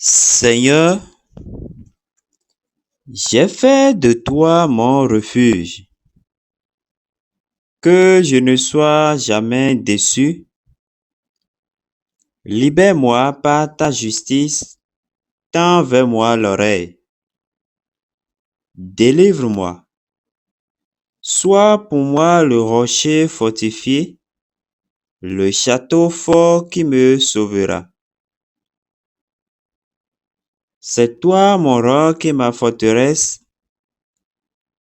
Seigneur, j'ai fait de toi mon refuge, que je ne sois jamais déçu. Libère-moi par ta justice, tends vers moi l'oreille. Délivre-moi. Sois pour moi le rocher fortifié, le château fort qui me sauvera. C'est toi mon roc et ma forteresse.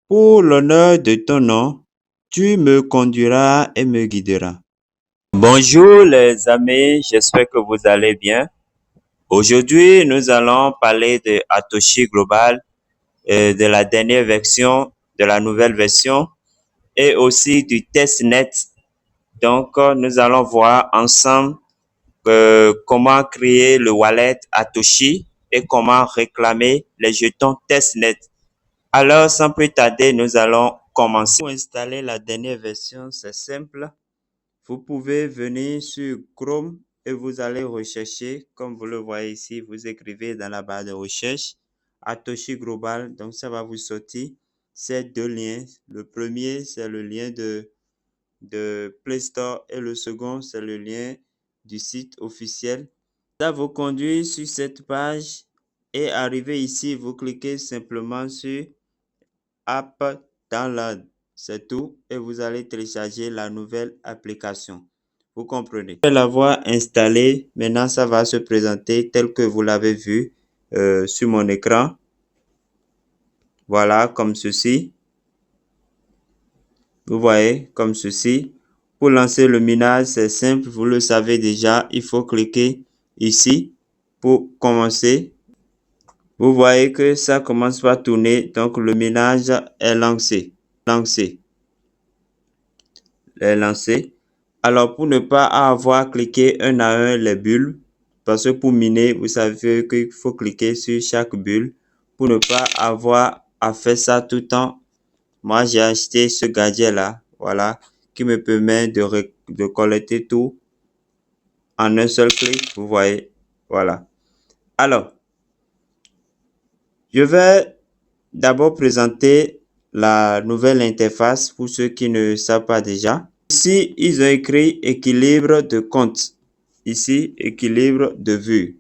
Pour l'honneur de ton nom, tu me conduiras et me guideras. Bonjour les amis, j'espère que vous allez bien. Aujourd'hui, nous allons parler de Atoshi Global, de la dernière version, de la nouvelle version et aussi du testnet. Donc, nous allons voir ensemble comment créer le wallet Atoshi et comment réclamer les jetons testnet. Alors, sans plus tarder, nous allons commencer. Pour installer la dernière version, c'est simple. Vous pouvez venir sur Chrome et vous allez rechercher, comme vous le voyez ici, vous écrivez dans la barre de recherche Atoshi Global, donc ça va vous sortir ces deux liens. Le premier, c'est le lien de Play Store et le second, c'est le lien du site officiel. Ça vous conduit sur cette page et arrivé ici, vous cliquez simplement sur App Download. C'est tout et vous allez télécharger la nouvelle application. Vous comprenez? Après l'avoir installé, maintenant ça va se présenter tel que vous l'avez vu sur mon écran. Voilà, comme ceci. Vous voyez, comme ceci. Pour lancer le minage, c'est simple, vous le savez déjà. Il faut cliquer ici pour commencer. Vous voyez que ça commence par tourner, donc le minage est lancé. Lancé. Alors, pour ne pas avoir cliqué un à un les bulles, parce que pour miner, vous savez qu'il faut cliquer sur chaque bulle. Pour ne pas avoir à faire ça tout le temps, moi, j'ai acheté ce gadget-là, voilà, qui me permet de collecter tout en un seul clic, vous voyez, voilà. Alors, je vais d'abord présenter la nouvelle interface pour ceux qui ne savent pas déjà. Ici, ils ont écrit équilibre de compte. Ici, équilibre de vue.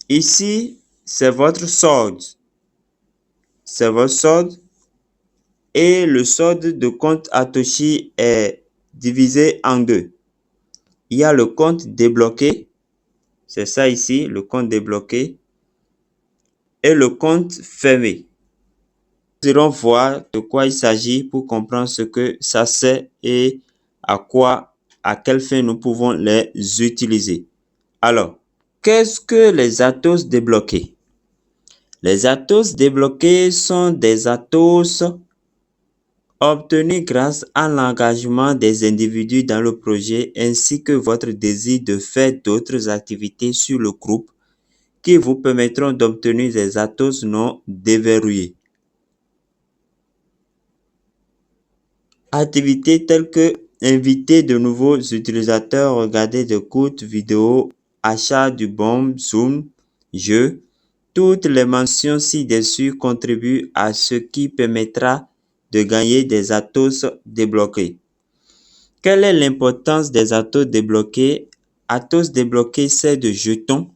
Ici, c'est votre solde. C'est votre solde. Et le solde de compte Atoshi est divisé en deux. Il y a le compte débloqué. C'est ça ici, le compte débloqué. Et le compte fermé. Nous irons voir de quoi il s'agit pour comprendre ce que ça sert et à quelle fin nous pouvons les utiliser. Alors, qu'est-ce que les Atos débloqués? Les Atos débloqués sont des Atos obtenus grâce à l'engagement des individus dans le projet ainsi que votre désir de faire d'autres activités sur le groupe qui vous permettront d'obtenir des Atos non déverrouillés. Activités telles que inviter de nouveaux utilisateurs, regarder de courtes vidéos, achat du bon Zoom, jeux. Toutes les mentions ci-dessus contribuent à ce qui permettra de gagner des Atos débloqués. Quelle est l'importance des Atos débloqués? Atos débloqués, c'est de jetons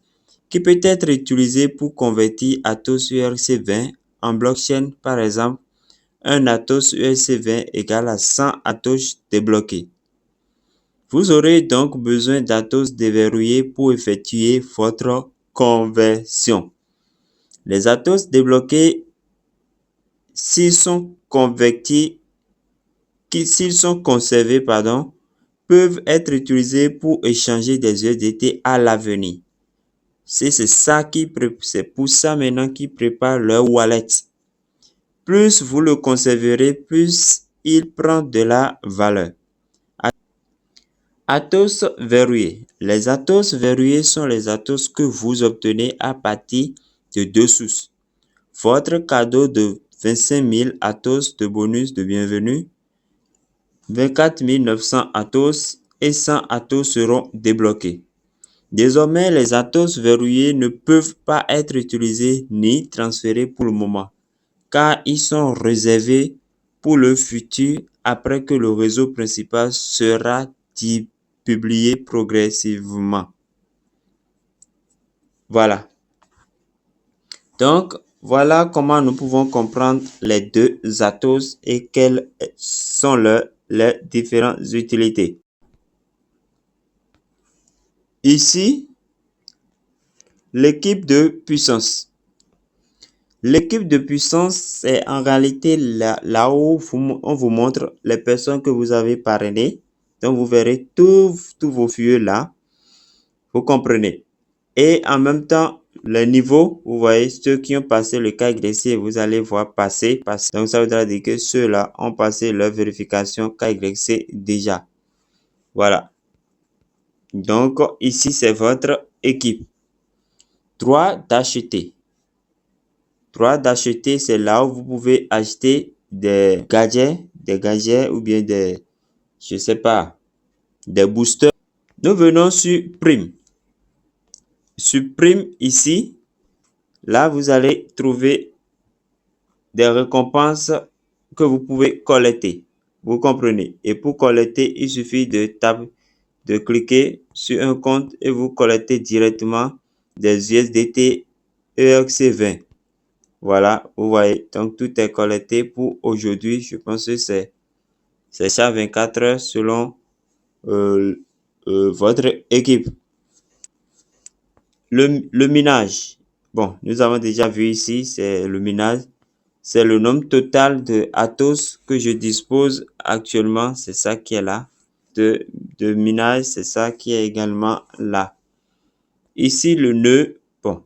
qui peut être utilisé pour convertir Atos URC20 en blockchain, par exemple. Un Atos URC20 égale à 100 Atos débloqués. Vous aurez donc besoin d'Atos déverrouillés pour effectuer votre conversion. Les Atos débloqués, s'ils sont convertis, s'ils sont conservés, peuvent être utilisés pour échanger des USDT à l'avenir. C'est pour ça maintenant qu'ils préparent leur wallet. Plus vous le conserverez, plus il prend de la valeur. Atos verrouillés. Les Atos verrouillés sont les Atos que vous obtenez à partir de deux sources. Votre cadeau de 25 000 Atos de bonus de bienvenue, 24 900 Atos et 100 Atos seront débloqués. Désormais, les Atos verrouillés ne peuvent pas être utilisés ni transférés pour le moment, car ils sont réservés pour le futur après que le réseau principal sera publié progressivement. Voilà. Donc, voilà comment nous pouvons comprendre les deux Atos et quelles sont leurs différentes utilités. Ici, l'équipe de puissance. L'équipe de puissance, c'est en réalité là où on vous montre les personnes que vous avez parrainées. Donc, vous verrez tous vos vieux là. Vous comprenez. Et en même temps, les niveaux, vous voyez, ceux qui ont passé le KYC, vous allez voir passer. Donc, ça voudra dire que ceux-là ont passé leur vérification KYC déjà. Voilà. Donc, ici, c'est votre équipe. Droit d'acheter. Droit d'acheter, c'est là où vous pouvez acheter des gadgets ou bien je sais pas, des boosters. Nous venons sur prime. Sur prime ici, là, vous allez trouver des récompenses que vous pouvez collecter. Vous comprenez? Et pour collecter, il suffit de cliquer sur un compte et vous collectez directement des USDT ERC20. Voilà, vous voyez. Donc, tout est collecté pour aujourd'hui. Je pense que c'est ça 24 heures selon votre équipe. Le minage. Bon, nous avons déjà vu ici, c'est le minage. C'est le nombre total de Atos que je dispose actuellement. C'est ça qui est là. De minage, c'est ça qui est également là. Ici, le nœud. Bon,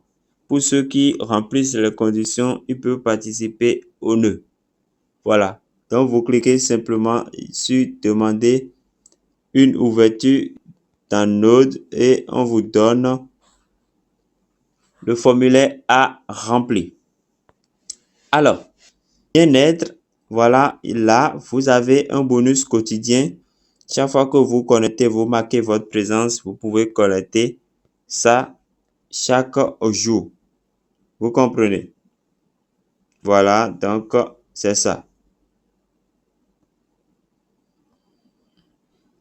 pour ceux qui remplissent les conditions, ils peuvent participer au nœud. Voilà. Donc, vous cliquez simplement sur demander une ouverture dans Node et on vous donne le formulaire à remplir. Alors, bien-être, voilà, là, vous avez un bonus quotidien. Chaque fois que vous connectez, vous marquez votre présence, vous pouvez collecter ça chaque jour. Vous comprenez? Voilà, donc c'est ça.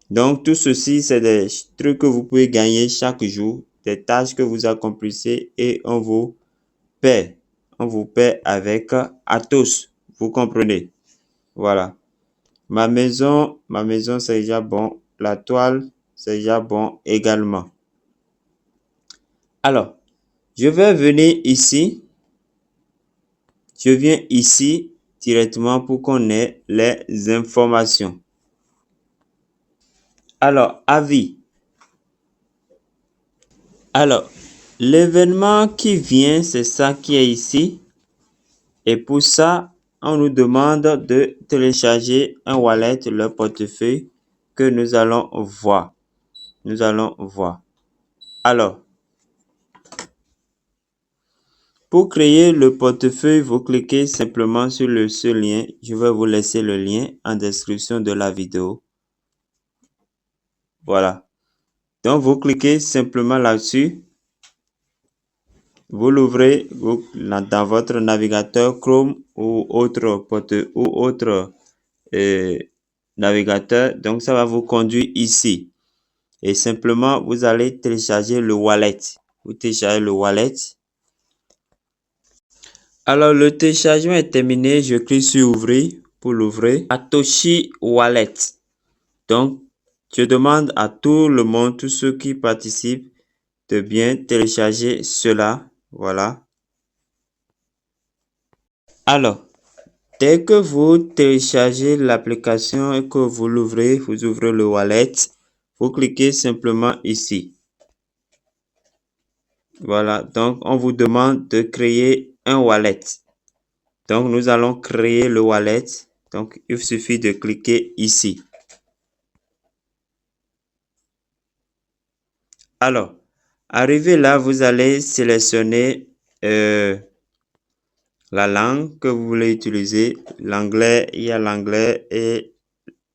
Donc, tout ceci, c'est des trucs que vous pouvez gagner chaque jour, des tâches que vous accomplissez et on vous paie. On vous paie avec Atos. Vous comprenez? Voilà. Ma maison, c'est déjà bon. La toile, c'est déjà bon également. Alors, je vais venir ici. Je viens ici directement pour qu'on ait les informations. Alors, avis. Alors, l'événement qui vient, c'est ça qui est ici. Et pour ça, on nous demande de télécharger un wallet, le portefeuille que nous allons voir. Nous allons voir. Alors, pour créer le portefeuille, vous cliquez simplement sur ce lien. Je vais vous laisser le lien en description de la vidéo. Voilà. Donc, vous cliquez simplement là-dessus. Vous l'ouvrez dans votre navigateur Chrome ou autre navigateur. Donc, ça va vous conduire ici. Et simplement, vous allez télécharger le wallet. Vous téléchargez le wallet. Alors, le téléchargement est terminé. Je clique sur ouvrir pour l'ouvrir. Satoshi Wallet. Donc, je demande à tout le monde, tous ceux qui participent, de bien télécharger cela. Voilà. Alors, dès que vous téléchargez l'application et que vous l'ouvrez, vous ouvrez le wallet, vous cliquez simplement ici. Voilà, donc on vous demande de créer un wallet. Donc, nous allons créer le wallet. Donc, il suffit de cliquer ici. Alors, arrivé là, vous allez sélectionner la langue que vous voulez utiliser. L'anglais, il y a l'anglais et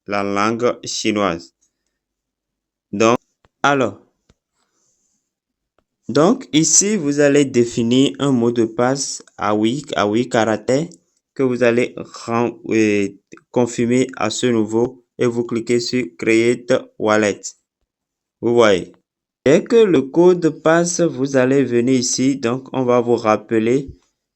la langue chinoise. Donc, alors, Donc ici, vous allez définir un mot de passe à 8 caractères que vous allez confirmer à ce niveau et vous cliquez sur Create Wallet. Vous voyez. Dès que le code passe, vous allez venir ici. Donc, on va vous rappeler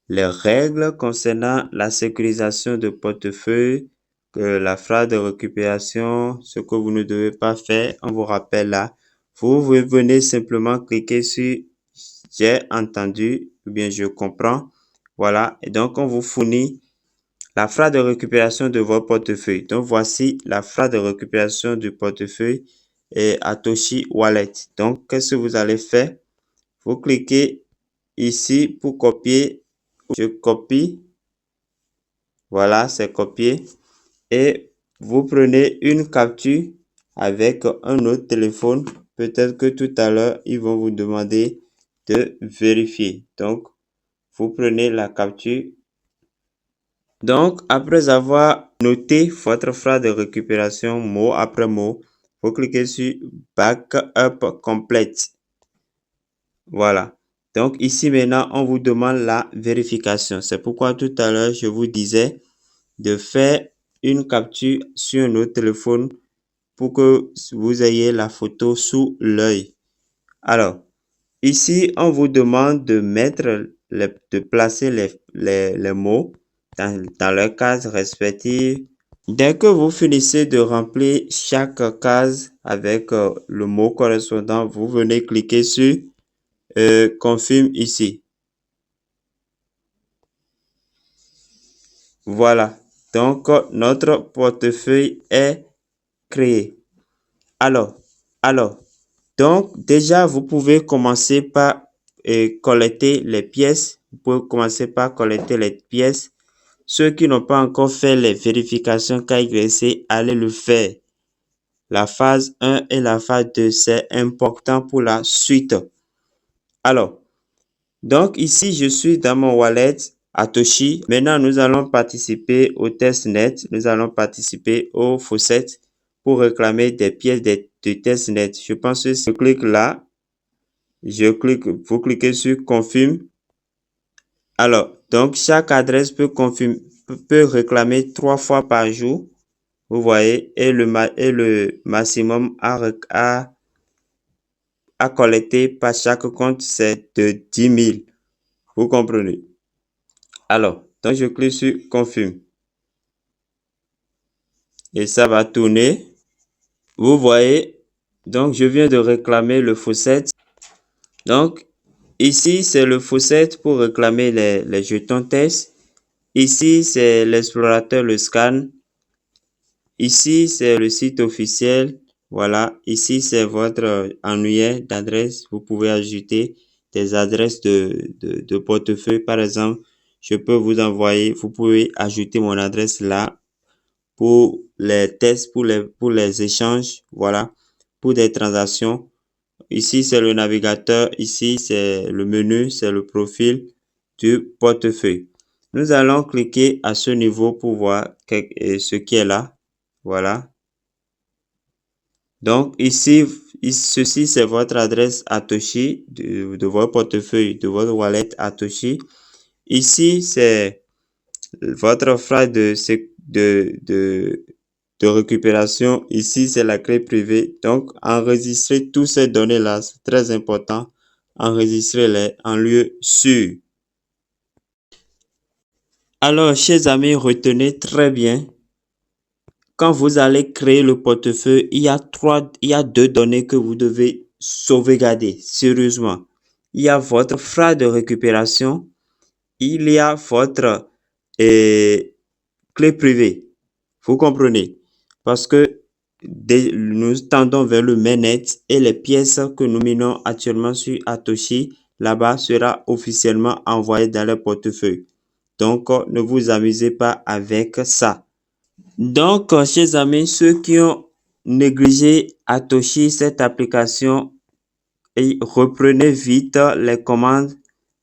les règles concernant la sécurisation de portefeuille, la phrase de récupération, ce que vous ne devez pas faire. On vous rappelle là. Vous venez simplement cliquer sur j'ai entendu ou bien je comprends. Voilà. Et donc, on vous fournit la phrase de récupération de votre portefeuille. Donc, voici la phrase de récupération du portefeuille et Atoshi Wallet. Donc, qu'est-ce que vous allez faire? Vous cliquez ici pour copier. Je copie. Voilà, c'est copié. Et vous prenez une capture avec un autre téléphone. Peut-être que tout à l'heure, ils vont vous demander de vérifier. Donc, vous prenez la capture. Donc, après avoir noté votre phrase de récupération mot après mot, vous cliquez sur Backup Complete. Voilà. Donc, ici maintenant, on vous demande la vérification. C'est pourquoi tout à l'heure, je vous disais de faire une capture sur notre téléphone pour que vous ayez la photo sous l'œil. Alors, ici, on vous demande de de placer les mots dans leur case respective. Dès que vous finissez de remplir chaque case avec le mot correspondant, vous venez cliquer sur confirme ici. Voilà. Donc, notre portefeuille est créé. Alors, donc déjà, vous pouvez commencer par collecter les pièces. Vous pouvez commencer par collecter les pièces. Ceux qui n'ont pas encore fait les vérifications KYC, allez le faire. La phase 1 et la phase 2, c'est important pour la suite. Alors, donc ici, je suis dans mon wallet Atoshi. Maintenant, nous allons participer au testnet. Nous allons participer au faucet pour réclamer des pièces de testnet. Je pense que je clique là. Vous cliquez sur confirme. Alors, donc chaque adresse peut réclamer 3 fois par jour. Vous voyez, et le maximum à collecter par chaque compte, c'est de 10 000. Vous comprenez? Alors, donc je clique sur confirme. Et ça va tourner. Vous voyez, donc je viens de réclamer le faucet. Donc, ici, c'est le faucet pour réclamer les jetons test. Ici, c'est l'explorateur, le scan. Ici, c'est le site officiel. Voilà. Ici, c'est votre annuaire d'adresse. Vous pouvez ajouter des adresses de portefeuille. Par exemple, je peux vous envoyer, vous pouvez ajouter mon adresse là pour les tests, pour les échanges. Voilà. Pour des transactions. Ici, c'est le navigateur. Ici, c'est le menu, c'est le profil du portefeuille. Nous allons cliquer à ce niveau pour voir ce qui est là. Voilà. Donc, ici, ceci, c'est votre adresse Atoshi de votre portefeuille, de votre wallet Atoshi. Ici, c'est votre phrase de récupération. Ici, c'est la clé privée. Donc, enregistrez toutes ces données-là. C'est très important. Enregistrez-les en lieu sûr. Alors, chers amis, retenez très bien. Quand vous allez créer le portefeuille, il y a deux données que vous devez sauvegarder sérieusement. Il y a votre phrase de récupération. Il y a votre clé privée. Vous comprenez? Parce que nous tendons vers le mainnet et les pièces que nous minons actuellement sur Atoshi, là-bas sera officiellement envoyé dans le portefeuille. Donc, ne vous amusez pas avec ça. Donc, chers amis, ceux qui ont négligé Atoshi, cette application, et reprenez vite les commandes.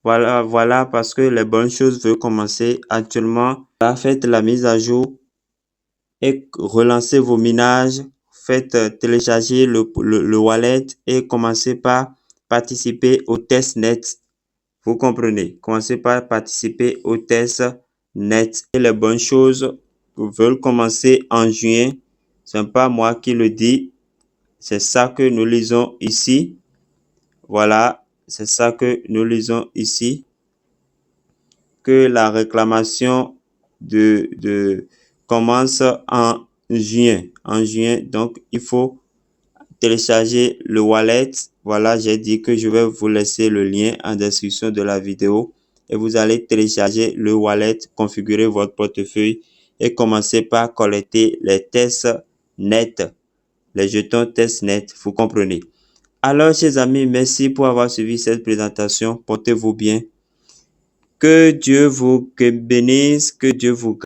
Voilà, parce que les bonnes choses veulent commencer actuellement. Faites la mise à jour et relancez vos minages. Faites télécharger le wallet et commencez par participer au test net. Vous comprenez? Commencez par participer au test net. Et les bonnes choses veulent commencer en juin. Ce n'est pas moi qui le dis. C'est ça que nous lisons ici. Voilà, c'est ça que nous lisons ici. Que la réclamation commence en juin. En juin, donc il faut télécharger le wallet. Voilà, j'ai dit que je vais vous laisser le lien en description de la vidéo et vous allez télécharger le wallet, configurer votre portefeuille et commencer par collecter les tests nets, les jetons tests nets, vous comprenez. Alors, chers amis, merci pour avoir suivi cette présentation. Portez-vous bien. Que Dieu vous bénisse, que Dieu vous